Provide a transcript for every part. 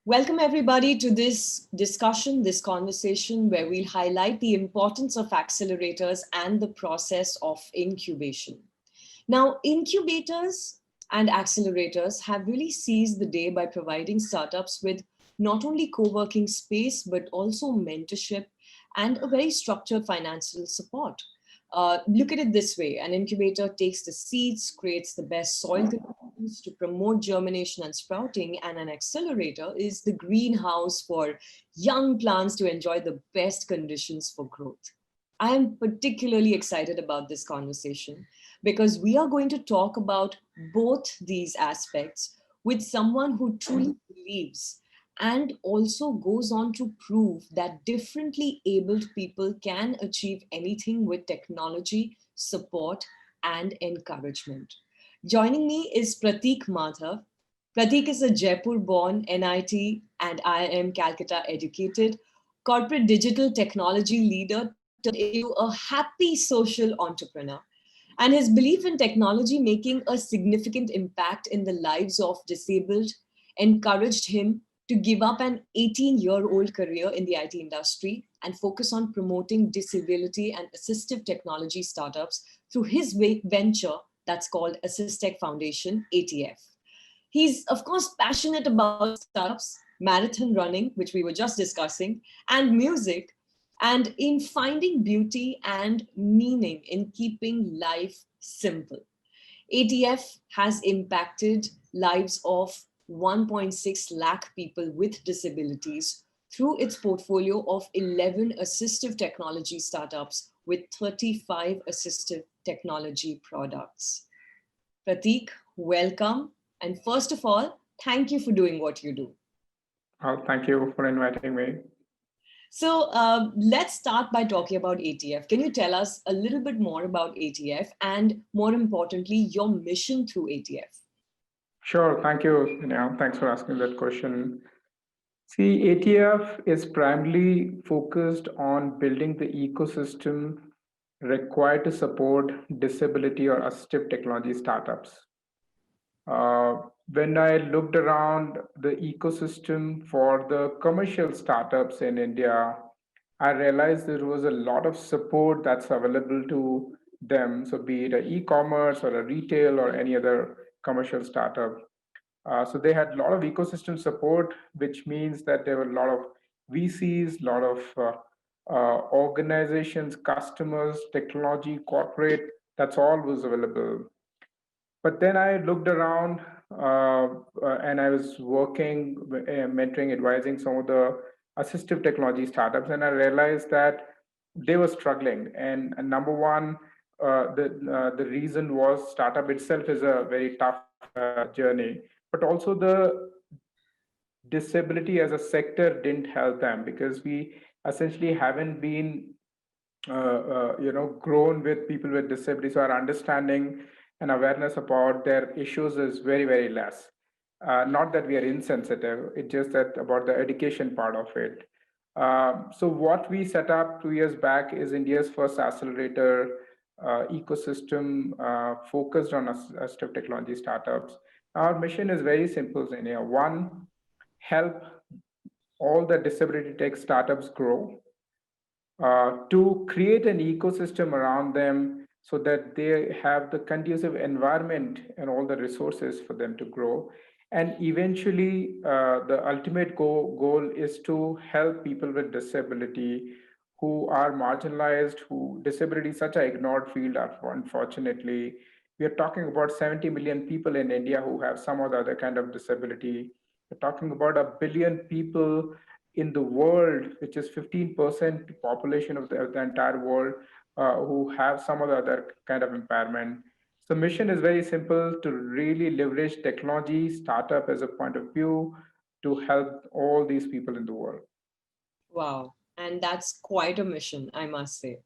Welcome, everybody, to this discussion, this conversation where we'll highlight the importance of accelerators and the process of incubation. Now, incubators and accelerators have really seized the day by providing startups with not only co working space, but also mentorship and a very structured financial support. Look at it this way: an incubator takes the seeds, creates the best soil conditions to promote germination and sprouting, and an accelerator is the greenhouse for young plants to enjoy the best conditions for growth. I am particularly excited about this conversation because we are going to talk about both these aspects with someone who truly believes and also goes on to prove that differently abled people can achieve anything with technology, support, and encouragement. Joining me is Pratik Madhav. Pratik is a Jaipur born NIT and IIM Calcutta educated corporate digital technology leader turned into a happy social entrepreneur. And his belief in technology making a significant impact in the lives of disabled encouraged him to give up an 18-year-old career in the IT industry and focus on promoting disability and assistive technology startups through his venture that's called Assistech Foundation, ATF. He's, of course, passionate about startups, marathon running, which we were just discussing, and music, and in finding beauty and meaning in keeping life simple. ATF has impacted lives of 1.6 lakh people with disabilities through its portfolio of 11 assistive technology startups with 35 assistive technology products. Pratik, welcome. And first of all, thank you for doing what you do. Thank you for inviting me. So let's start by talking about ATF. Can you tell us a little bit more about ATF and, more importantly, your mission through ATF? Sure, thank you. Thanks for asking that question. See, ATF is primarily focused on building the ecosystem required to support disability or assistive technology startups. Uh, when I looked around the ecosystem for the commercial startups in India, I realized there was a lot of support that's available to them. So, be it a e-commerce or a retail or any other commercial startup. So they had a lot of ecosystem support, which means that there were a lot of VCs, a lot of organizations, customers, technology, corporate. That's all was available. But then I looked around and I was working, mentoring, advising some of the assistive technology startups, and I realized that they were struggling. And number one, the reason was startup itself is a very tough journey, but also the disability as a sector didn't help them because we essentially haven't been grown with people with disabilities. So our understanding and awareness about their issues is very, very less. Not that we are insensitive, it's just that about the education part of it. So what we set up 2 years back is India's first accelerator ecosystem focused on assistive technology startups. Our mission is very simple, Zenia. One, help all the disability tech startups grow, to create an ecosystem around them so that they have the conducive environment and all the resources for them to grow. And eventually, the ultimate goal is to help people with disability who are marginalized, who disability is such an ignored field, unfortunately. We are talking about 70 million people in India who have some or the other kind of disability. We're talking about a billion people in the world, which is 15% population of the entire world, who have some or the other kind of impairment. So mission is very simple: to really leverage technology, startup as a point of view to help all these people in the world. Wow. And that's quite a mission, I must say.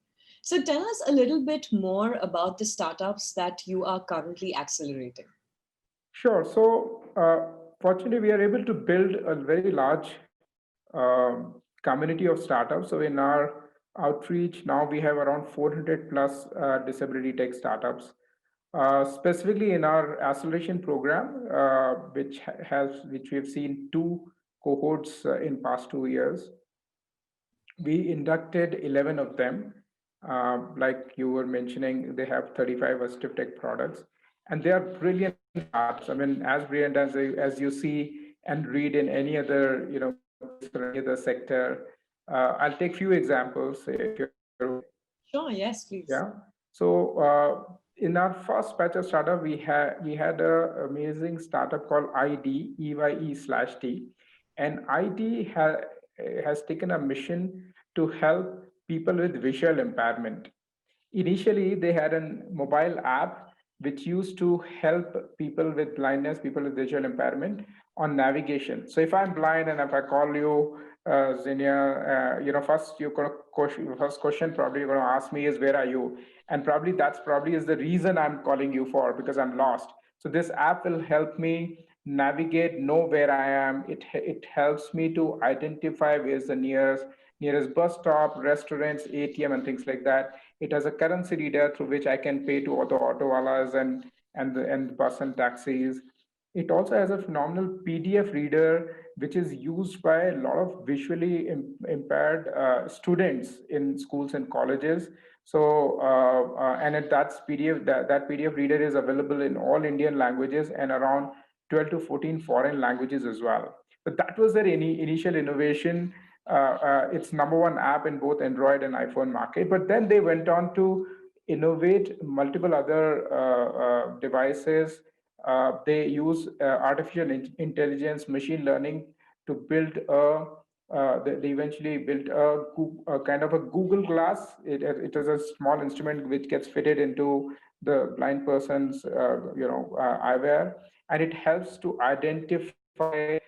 So tell us a little bit more about the startups that you are currently accelerating. Sure. So, fortunately, we are able to build a very large community of startups. So, in our outreach, now we have around 400 plus disability tech startups. Specifically in our acceleration program, which we have seen two cohorts in past 2 years. We inducted 11 of them. Like you were mentioning, they have 35 assistive tech products, and they are brilliant startups. I mean, as brilliant as you see and read in any other place or any other sector. I'll take few examples if you're okay. Sure, yes, please. Yeah. So in our first batch of startup, we had a amazing startup called ID EYE/T, and ID has taken a mission to help people with visual impairment. Initially, they had a mobile app which used to help people with blindness, people with visual impairment on navigation. So if I'm blind and if I call you, Zinnia, first question probably you're going to ask me is where are you? And probably that's probably is the reason I'm calling you for, because I'm lost. So this app will help me navigate, know where I am. It helps me to identify where's the nearest bus stop, restaurants, ATM, and things like that. It has a currency reader through which I can pay to auto walas and bus and taxis. It also has a phenomenal PDF reader, which is used by a lot of visually impaired students in schools and colleges. So, that's that PDF reader is available in all Indian languages and around 12 to 14 foreign languages as well. But that was their initial innovation. It's number one app in both Android and iPhone market. But then they went on to innovate multiple other devices. They use artificial intelligence, machine learning to build they eventually built a kind of a Google Glass. It is a small instrument which gets fitted into the blind person's eyewear, and it helps to identify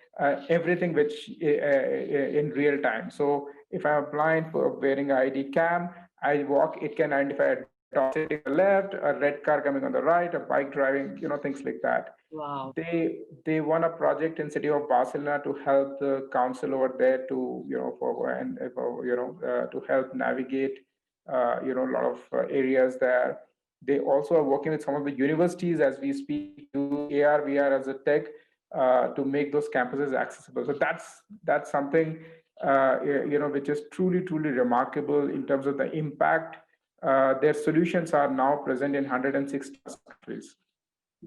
everything which in real time. So if I'm blind wearing an ID cam, I walk, it can identify a dog sitting on the left, a red car coming on the right, a bike driving, things like that. Wow. They won a project in city of Barcelona to help the council over there to to help navigate a lot of areas there. They also are working with some of the universities as we speak to use AR VR as a tech to make those campuses accessible. So that's something which is truly remarkable in terms of the impact. Their solutions are now present in 160 countries.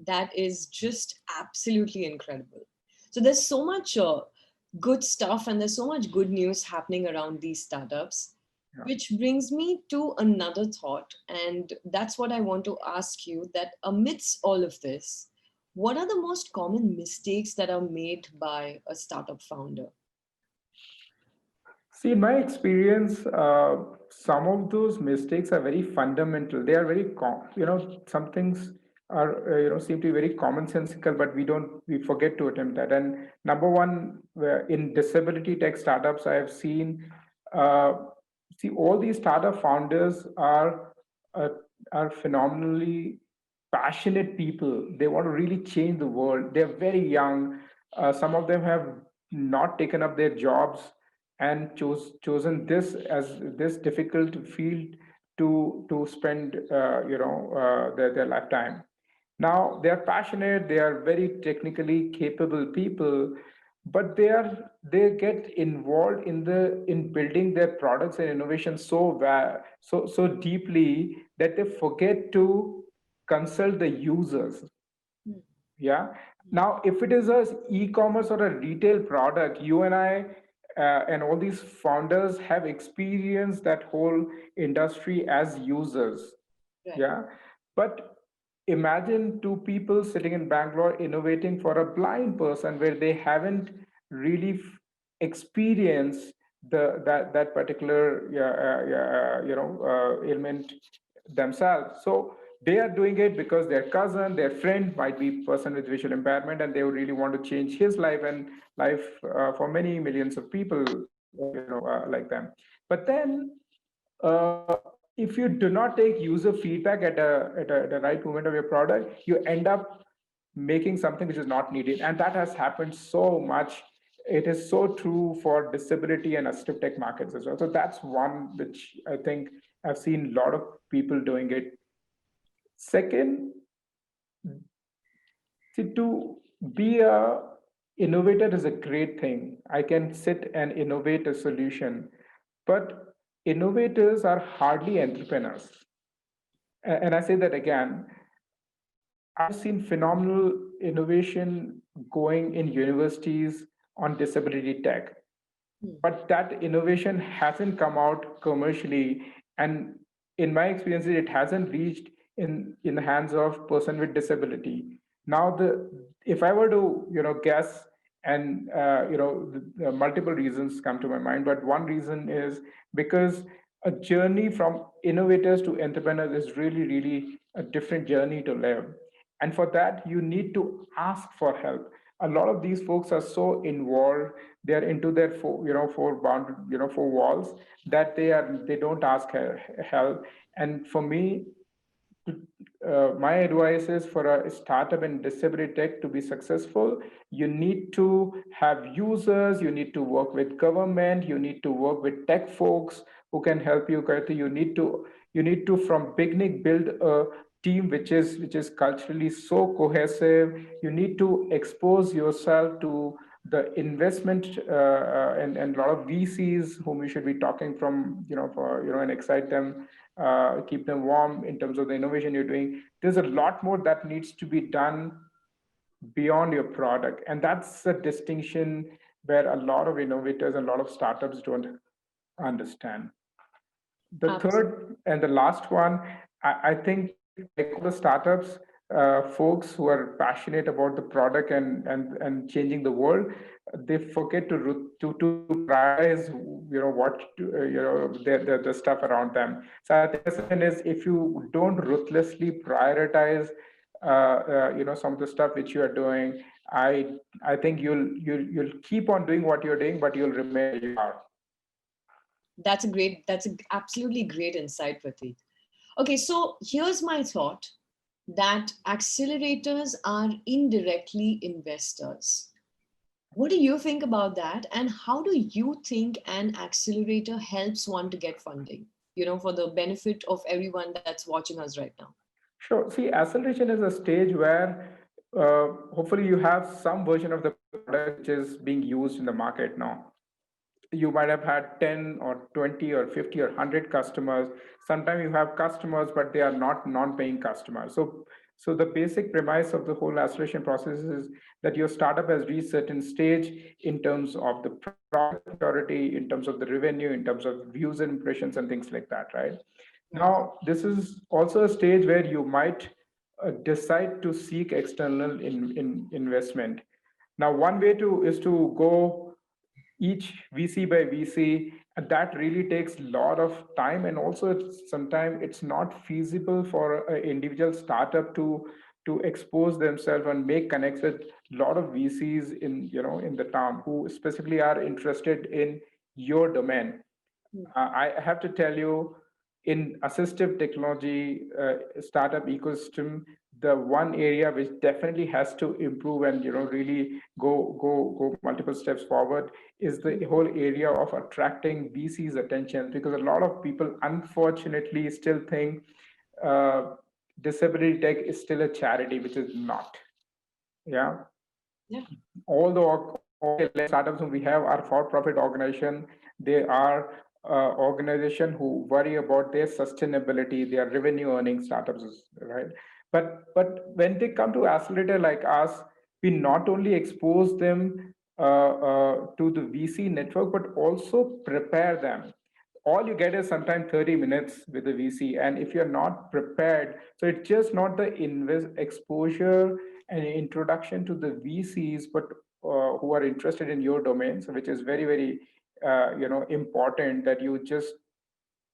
That is just absolutely incredible. So there's so much good stuff and there's so much good news happening around these startups, Yeah. which brings me to another thought. And that's what I want to ask you, that amidst all of this, what are the most common mistakes that are made by a startup founder? See, in my experience, some of those mistakes are very fundamental. They are some things are, seem to be very commonsensical, but we forget to attempt that. And number one, in disability tech startups, I have seen, uh, all these startup founders uh, are phenomenally passionate people. They want to really change the world. They're very young. Some of them have not taken up their jobs and chosen this as this difficult field to spend their lifetime. Now they are passionate, they are very technically capable people, but they get involved in building their products and innovation so deeply that they forget to consult the users. Hmm. Yeah. Now, if it is a e-commerce or a retail product, you and I and all these founders have experienced that whole industry as users. Right. Yeah. But imagine two people sitting in Bangalore innovating for a blind person where they haven't really experienced that particular ailment themselves. So they are doing it because their cousin, their friend might be person with visual impairment, and they would really want to change his life and life for many millions of people, like them. But then, if you do not take user feedback at the right moment of your product, you end up making something which is not needed, and that has happened so much. It is so true for disability and assistive tech markets as well. So that's one which I think I've seen a lot of people doing it. Second, see, to be a innovator is a great thing. I can sit and innovate a solution, but innovators are hardly entrepreneurs. And I say that again, I've seen phenomenal innovation going in universities on disability tech, Hmm. but that innovation hasn't come out commercially. And in my experience, it hasn't reached in the hands of person with disability. Now, the if I were to guess, and the multiple reasons come to my mind, but one reason is because a journey from innovators to entrepreneurs is really a different journey to live, and for that you need to ask for help. A lot of these folks are so involved, they're into their four walls, that they don't ask help. And for me, my advice is, for a startup in disability tech to be successful, you need to have users, you need to work with government, you need to work with tech folks who can help you. You need to from beginning build a team which is culturally so cohesive. You need to expose yourself to the investment, and a lot of VCs whom you should be talking from, and excite them, keep them warm in terms of the innovation you're doing. There's a lot more that needs to be done beyond your product. And that's a distinction where a lot of innovators and a lot of startups don't understand. The Absolutely. third and the last one, I think, like all the startups, folks who are passionate about the product and changing the world, they forget to prioritize, what the stuff around them. So I think the second is, if you don't ruthlessly prioritize, some of the stuff which you are doing, I think you'll keep on doing what you're doing, but you'll remain where you are. That's an absolutely great insight, Pratik. Okay, so here's my thought that accelerators are indirectly investors. What do you think about that? And how do you think an accelerator helps one to get funding, for the benefit of everyone that's watching us right now? Sure. See, acceleration is a stage where, hopefully you have some version of the product which is being used in the market now. You might have had 10 or 20 or 50 or 100 customers. Sometimes you have customers, but they are not non-paying customers. So the basic premise of the whole acceleration process is that your startup has reached certain stage in terms of the product maturity, in terms of the revenue, in terms of views and impressions and things like that, right? Right. Now, this is also a stage where you might decide to seek external investment. Now, one way to is to go each VC by VC, and that really takes a lot of time, and also sometimes it's not feasible for an individual startup to expose themselves and make connects with a lot of VCs in the town who specifically are interested in your domain. I have to tell you, in assistive technology startup ecosystem, the one area which definitely has to improve and really go multiple steps forward is the whole area of attracting VC's attention, because a lot of people unfortunately still think uh, disability tech is still a charity, which is not. Yeah, Yeah. all the startups we have are for-profit organization. They are organization who worry about their sustainability, their revenue earning startups, right? But when they come to accelerator like us, we not only expose them to the VC network, but also prepare them. All you get is sometimes 30 minutes with the VC. And if you're not prepared, so it's just not the invest exposure and introduction to the VCs, but who are interested in your domains, which is very important, that you just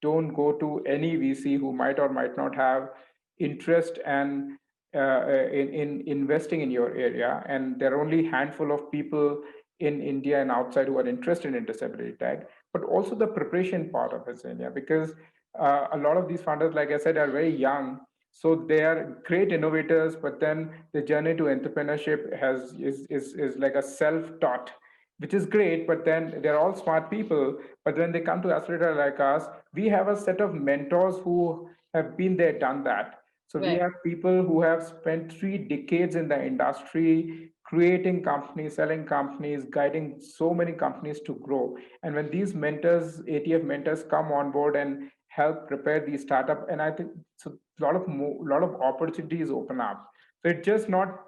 don't go to any VC who might or might not have interest and in investing in your area. And there are only handful of people in India and outside who are interested in disability tech, but also the preparation part of it, India, because a lot of these founders, like I said, are very young. So they are great innovators, but then the journey to entrepreneurship is like a self-taught, which is great, but then they're all smart people. But when they come to accelerator like us, we have a set of mentors who have been there, done that. So we Right. have people who have spent 3 decades in the industry, creating companies, selling companies, guiding so many companies to grow. And when these mentors, ATF mentors, come on board and help prepare these startup, and I think so lot of opportunities open up. So it's just not,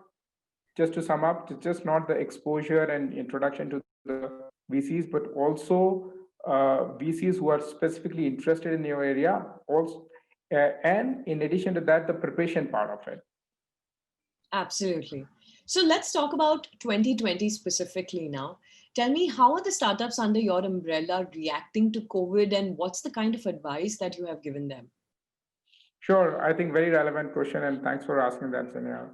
just to sum up, it's just not the exposure and introduction to the VCs, but also VCs who are specifically interested in your area, also, and in addition to that, the preparation part of it. Absolutely. So let's talk about 2020 specifically now. Tell me, how are the startups under your umbrella reacting to COVID, and what's the kind of advice that you have given them? Sure, I think very relevant question, and thanks for asking that, Sonia.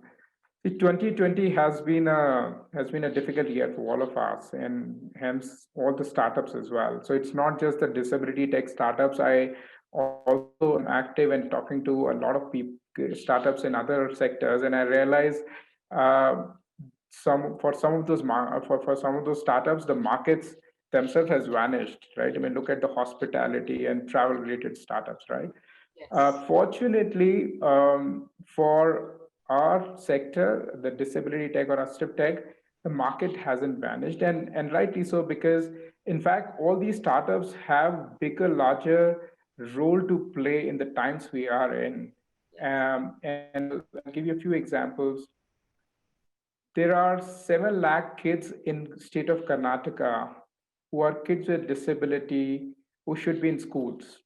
See, 2020 has been a difficult year for all of us, and hence all the startups as well. So it's not just the disability tech startups. I also am active and talking to a lot of people, startups in other sectors, and I realize uh, some of those for some of those startups, the markets themselves has vanished, right? I mean, look at the hospitality and travel related startups, right? Yes. Fortunately, for our sector, the disability tech or assistive tech, the market hasn't vanished, and rightly so, because in fact, all these startups have bigger, larger role to play in the times we are in. And I'll give you a few examples. There are 7 lakh kids in state of Karnataka who are kids with disability who should be in schools.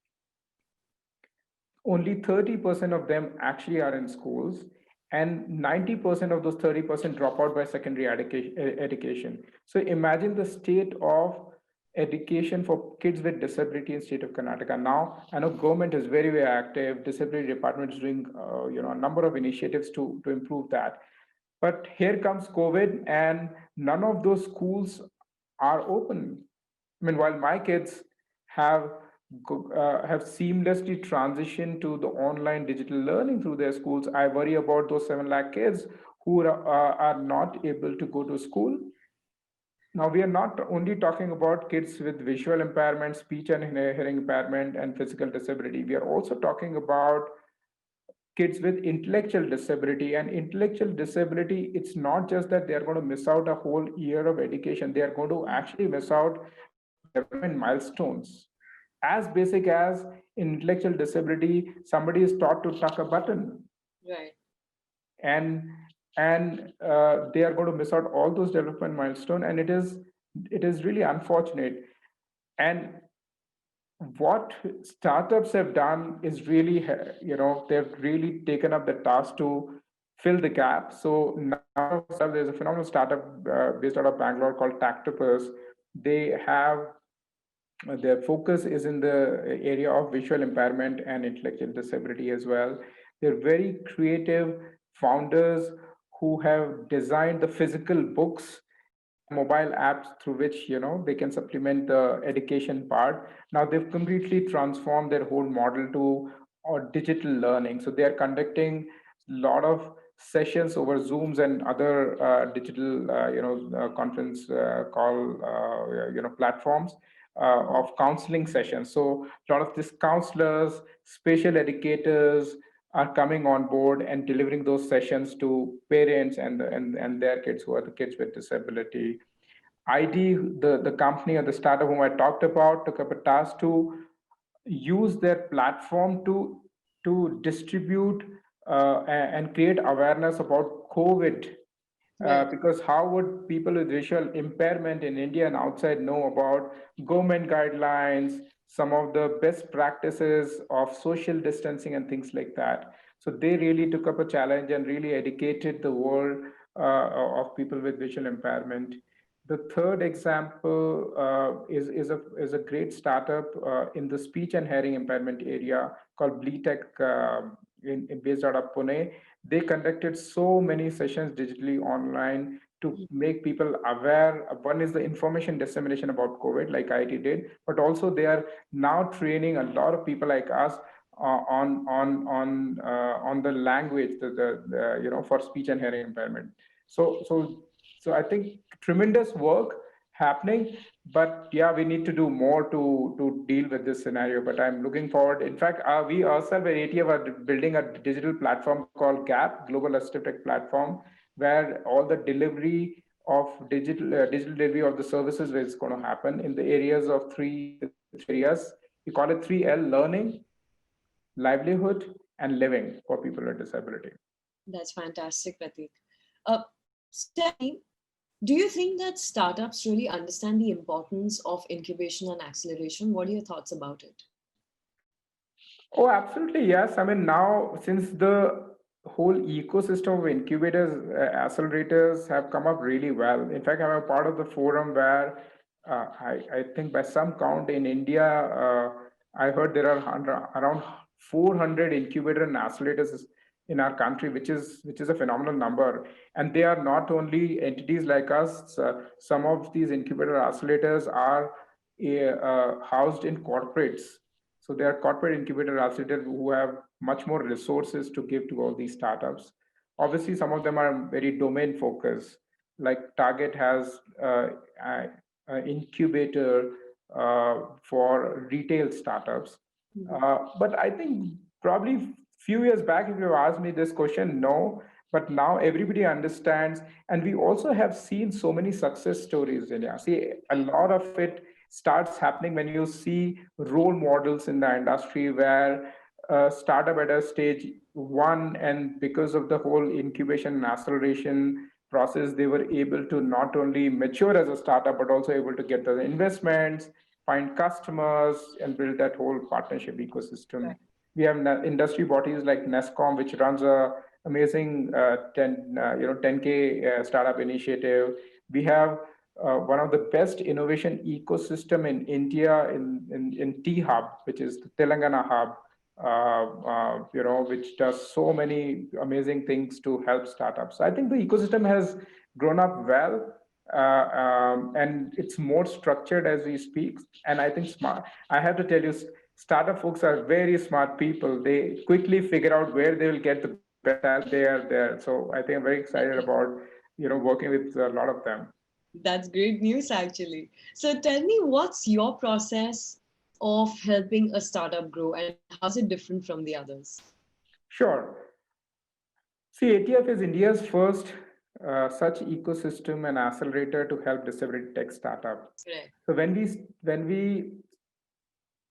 Only 30% of them actually are in schools, and 90% of those 30% drop out by secondary education. So imagine the state of education for kids with disability in state of Karnataka. Now I know government is very, very active. Disability department is doing a number of initiatives to improve that. But here comes COVID, and none of those schools are open. I mean, while my kids have have seamlessly transitioned to the online digital learning through their schools, I worry about those 7 lakh kids who are not able to go to school. Now, we are not only talking about kids with visual impairment, speech and hearing impairment, and physical disability. We are also talking about kids with intellectual disability. And intellectual disability, it's not just that they're going to miss out a whole year of education, they are going to actually miss out development milestones as basic as in intellectual disability. Somebody is taught to tuck a button, Right. and they are going to miss out all those development milestone, and it is really unfortunate. And what startups have done is really, they've really taken up the task to fill the gap. So now there's a phenomenal startup based out of Bangalore called Tactopus. They have their focus is in the area of visual impairment and intellectual disability as well. They're very creative founders who have designed the physical books and mobile apps through which they can supplement the education part. Now they've completely transformed their whole model to digital learning. So they are conducting a lot of sessions over Zooms and other digital conference call platforms of counseling sessions. So a lot of these counselors, special educators are coming on board and delivering those sessions to parents and their kids who are the kids with disability. ID, the company or the startup whom I talked about, took up a task to use their platform to distribute and create awareness about COVID, Right. because how would people with visual impairment in India and outside know about government guidelines, some of the best practices of social distancing and things like that? So they really took up a challenge and really educated the world of people with visual impairment. The third example is a great startup in the speech and hearing impairment area called Bleetech, based out of Pune. They conducted so many sessions digitally online to make people aware. One is the information dissemination about COVID, like IT did, but also they are now training a lot of people like us on the language, for speech and hearing impairment. So I think tremendous work happening, but yeah, we need to do more to deal with this scenario. But I'm looking forward. In fact, we ourselves at ATF are building a digital platform called GAP, Global Assistive Tech Platform, where all the delivery of digital delivery of the services is going to happen in the areas of three areas. We call it 3L: learning, livelihood, and living for people with disability. That's fantastic, Pratik. Uh, so tell me, do you think that startups really understand the importance of incubation and acceleration? What are your thoughts about it? Oh, absolutely, yes. I mean, now since the whole ecosystem of incubators, accelerators have come up really well. In fact, I'm a part of the forum where I think by some count in India, I heard there are around 400 incubator and accelerators in our country, which is a phenomenal number. And they are not only entities like us. Some of these incubator accelerators are housed in corporates, so there are corporate incubator accelerators who have much more resources to give to all these startups. Obviously, some of them are very domain focused. Like Target has an incubator for retail startups. But I think probably few years back, if you asked me this question, no. But now everybody understands, and we also have seen so many success stories in India. See, a lot of it starts happening when you see role models in the industry where a startup at a stage one, and because of the whole incubation and acceleration process, they were able to not only mature as a startup but also able to get the investments, find customers, and build that whole partnership ecosystem. We have industry bodies like NESCOM, which runs a amazing 10K startup initiative. We have one of the best innovation ecosystem in India in T Hub, which is the Telangana Hub, which does so many amazing things to help startups. I think the ecosystem has grown up well, and it's more structured as we speak. And I think smart. I have to tell you, startup folks are very smart people. They quickly figure out where they will get the best talent. They are there. So I think I'm very excited about working with a lot of them. That's great news, actually. So tell me, what's your process of helping a startup grow and how's it different from the others? Sure. See, ATF is India's first such ecosystem and accelerator to help disability tech startup. Correct. So when we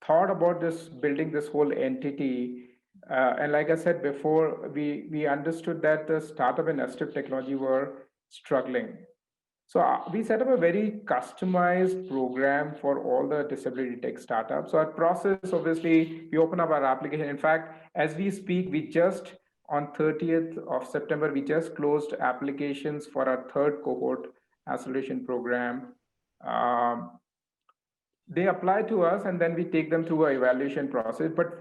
thought about this building this whole entity, and like I said before, we understood that the startup and assistive technology were struggling. So we set up a very customized program for all the disability tech startups. So our process, obviously, we open up our application. In fact, as we speak, we just on 30th of September, we just closed applications for our third cohort acceleration program. Um, they apply to us, and then we take them through a evaluation process. But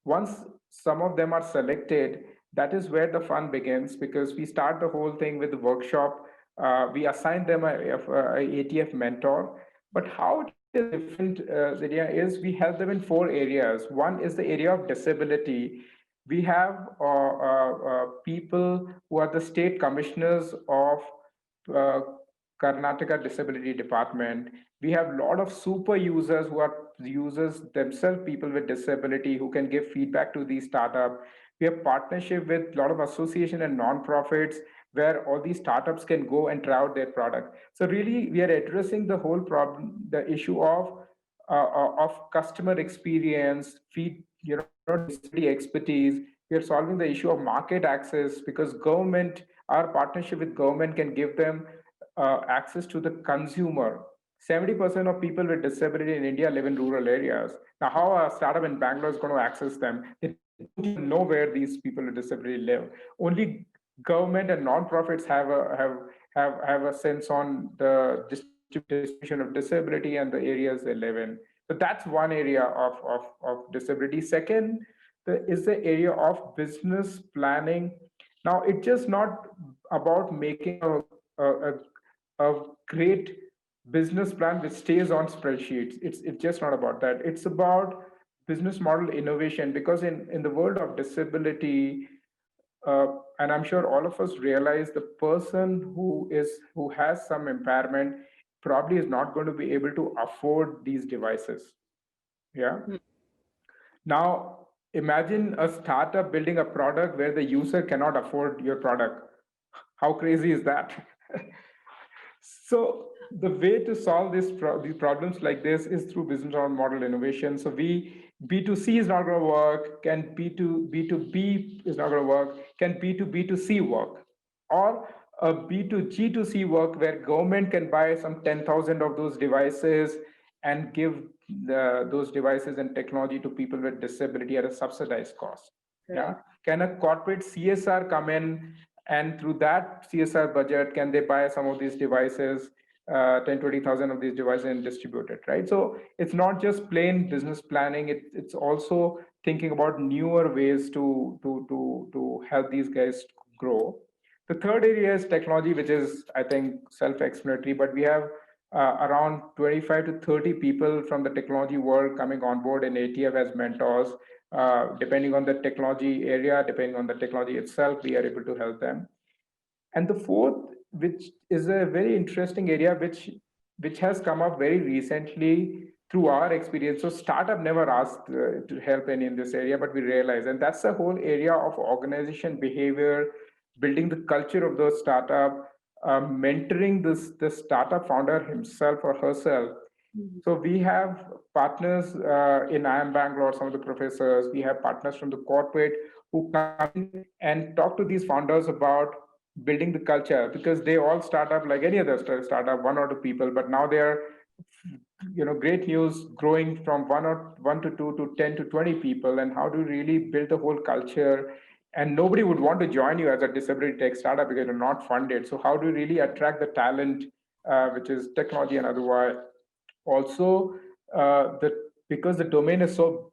once some of them are selected, that is where the fun begins, because we start the whole thing with the workshop. We assign them a ATF mentor. But how it is different, Lydia, is we help them in 4 areas. One is the area of disability. We have people who are the state commissioners of uh, Karnataka Disability Department. We have a lot of super users who are users themselves, people with disability who can give feedback to these startup. We have partnership with a lot of association and non-profits where all these startups can go and try out their product. So really, we are addressing the whole problem, the issue of customer experience, disability expertise. We are solving the issue of market access, because government, our partnership with government can give them access to the consumer. 70% of people with disability in India live in rural areas. Now, how a startup in Bangalore is going to access them? They don't even know where these people with disability live. Only government and non-profits have a sense on the distribution of disability and the areas they live in. So that's one area of disability. Second, is the area of business planning. Now, it's just not about making a, a great business plan which stays on spreadsheets. It's just not about that. It's about business model innovation, because in the world of disability, uh, and I'm sure all of us realize, the person who has some impairment probably is not going to be able to afford these devices. Yeah. Hmm. Now, imagine a startup building a product where the user cannot afford your product. How crazy is that? So the way to solve these problems like this is through business model innovation. So B2C is not going to work. Can B2B is not going to work? Can B2B2C work? Or a B2G2C work where government can buy some 10,000 of those devices and give those devices and technology to people with disability at a subsidized cost. Yeah. Can a corporate CSR come in, and through that CSR budget, can they buy some of these devices, 10, 20,000 of these devices and distribute it, right? So it's not just plain business planning, it's also thinking about newer ways to help these guys grow. The third area is technology, which is, I think, self-explanatory, but we have around 25 to 30 people from the technology world coming on board in ATF as mentors. Depending on the technology area, depending on the technology itself, we are able to help them. And the fourth, which is a very interesting area, which has come up very recently through our experience. So startup never asked to help any in this area, but we realized, and that's the whole area of organization behavior, building the culture of the startup, mentoring the startup founder himself or herself. So we have partners in IIM Bangalore, some of the professors. We have partners from the corporate who come in and talk to these founders about building the culture, because they all start up like any other startup, one or two people, but now they are, great news, growing from one to two to 10 to 20 people. And how do you really build the whole culture? And nobody would want to join you as a disability tech startup because you're not funded. So how do you really attract the talent, which is technology and otherwise? Also, the because the domain is so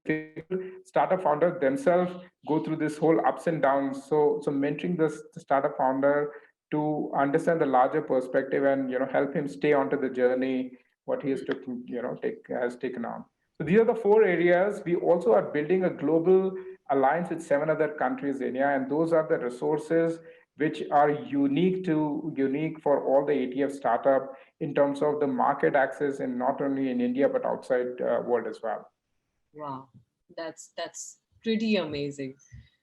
difficult, startup founders themselves go through this whole ups and downs. So mentoring the startup founder to understand the larger perspective and help him stay onto the journey what he has to has taken on. So these are the four areas. We also are building a global alliance with 7 other countries in India, and those are the resources which are unique for all the ATF startup in terms of the market access, and not only in India but outside world as well. Wow, that's pretty amazing.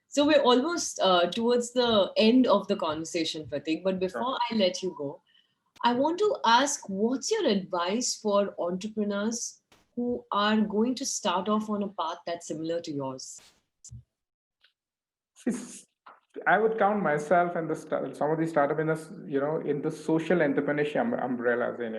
So we're almost towards the end of the conversation, Pratik. But before I let you go, I want to ask, what's your advice for entrepreneurs who are going to start off on a path that's similar to yours? I would count myself and some of the startup in in the social entrepreneurship umbrellas in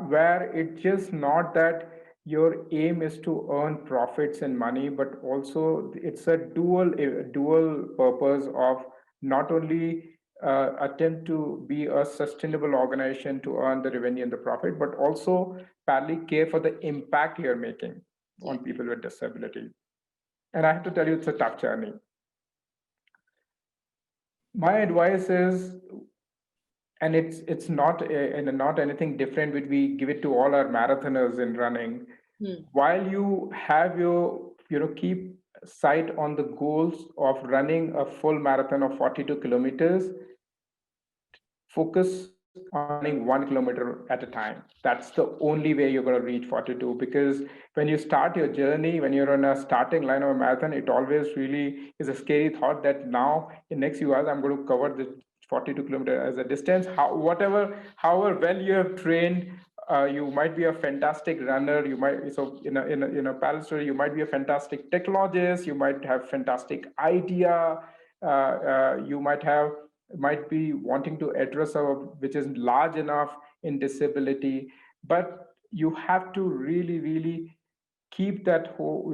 where it's just not that your aim is to earn profits and money, but also it's a dual purpose of not only attempt to be a sustainable organization to earn the revenue and the profit, but also partly care for the impact you're making on people with disability. And I have to tell you, it's a tough journey. My advice is, and it's not and not anything different which we give it to all our marathoners in running. While you have your keep sight on the goals of running a full marathon of 42 kilometers, focus on running 1 kilometer at a time. That's the only way you're going to reach 42. Because when you start your journey, when you're on a starting line of a marathon, it always really is a scary thought that now in next few hours I'm going to cover the 42 kilometer as a distance. However well you have trained, you might be a fantastic runner. You might, so in a parallel story, you might be a fantastic technologist. You might have fantastic idea. You might be wanting to address a which is large enough in disability, but you have to really keep that whole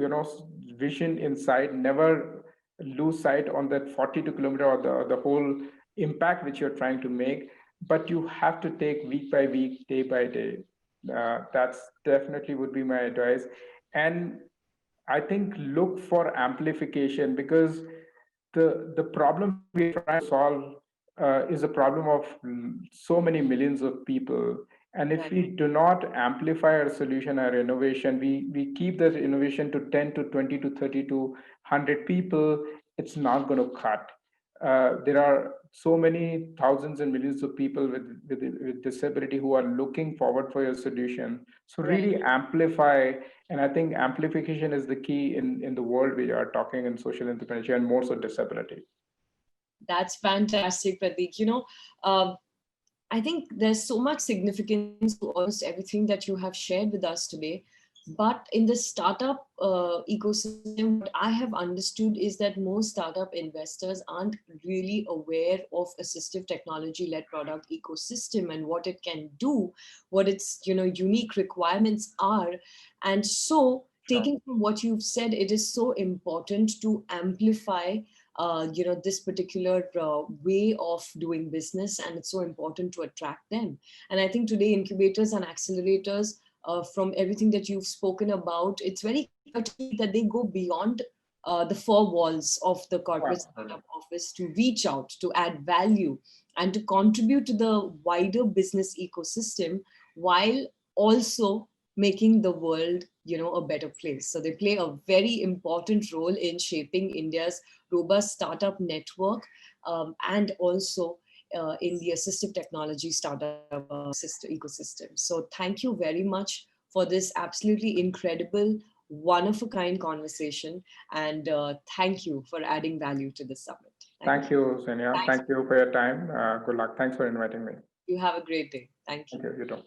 vision inside. Never lose sight on that 42 kilometer or the whole impact which you're trying to make, but you have to take week by week, day by day. That's definitely would be my advice. And I think look for amplification, because the problem we're trying to solve is a problem of so many millions of people. And if we do not amplify our solution, our innovation, we keep that innovation to 10 to 20 to 30 to 100 people, it's not going to cut. There are so many thousands and millions of people with disability who are looking forward for your solution. So really amplify. And I think amplification is the key in the world we are talking in social entrepreneurship, and more so disability. That's fantastic, Pratik. I think there's so much significance to almost everything that you have shared with us today. But in the startup ecosystem, what I have understood is that most startup investors aren't really aware of assistive technology-led product ecosystem and what it can do, what its unique requirements are. And so, Sure. taking from what you've said, it is so important to amplify this particular way of doing business, and it's so important to attract them. And I think today incubators and accelerators, from everything that you've spoken about, it's very clear to me that they go beyond the four walls of the corporate Absolutely. startup office to reach out, to add value, and to contribute to the wider business ecosystem, while also making the world a better place. So they play a very important role in shaping India's robust startup network, and also in the assistive technology startup ecosystem. So thank you very much for this absolutely incredible, one of a kind conversation. And thank you for adding value to the summit. Thank Thank you. you, Zenia. Thanks. Thank you for your time. Good luck. Thanks for inviting me. You have a great day. Thank you. Thank you. You too.